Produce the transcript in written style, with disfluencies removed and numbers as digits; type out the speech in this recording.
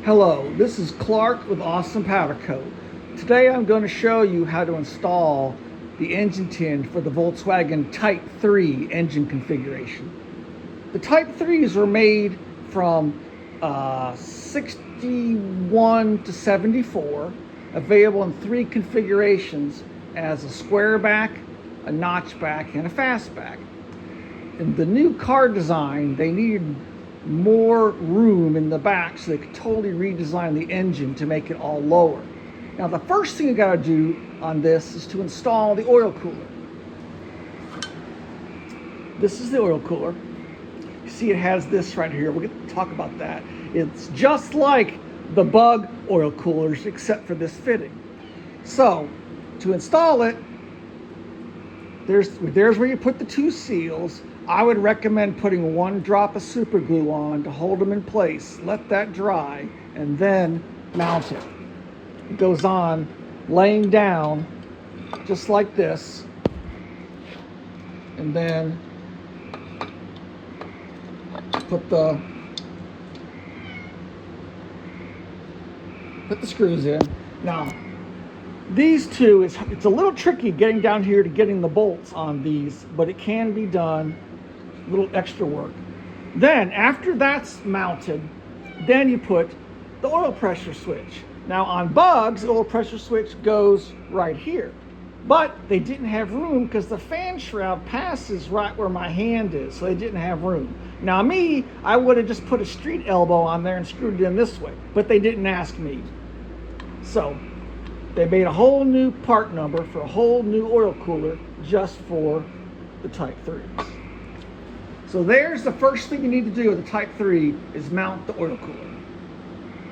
Hello, this is Clark with Awesome Powder Coat. Today I'm going to show you how to install the engine tin for the Volkswagen Type 3 engine configuration. The Type 3s were made from 61 to 74, available in three configurations as a square back, a notch back, and a fastback. In the new car design, they needed more room in the back, so they could totally redesign the engine to make it all lower. Now, the first thing you got to do on this is to install the oil cooler. This is the oil cooler. You see it has this right here. We'll get to talk about that. It's just like the Bug oil coolers except for this fitting. So to install it, there's where you put the two seals. I would recommend putting one drop of super glue on to hold them in place. Let that dry and then mount it. It goes on laying down just like this, and then put the screws in. Now, these two, it's a little tricky getting down here to getting the bolts on these, but it can be done. A little extra work. Then, after that's mounted, then you put the oil pressure switch. Now, on Bugs, the oil pressure switch goes right here. But they didn't have room because the fan shroud passes right where my hand is, so they didn't have room. Now, me, I would have just put a street elbow on there and screwed it in this way, but they didn't ask me. So, they made a whole new part number for a whole new oil cooler just for the Type 3s. So there's the first thing you need to do with the Type 3 is mount the oil cooler.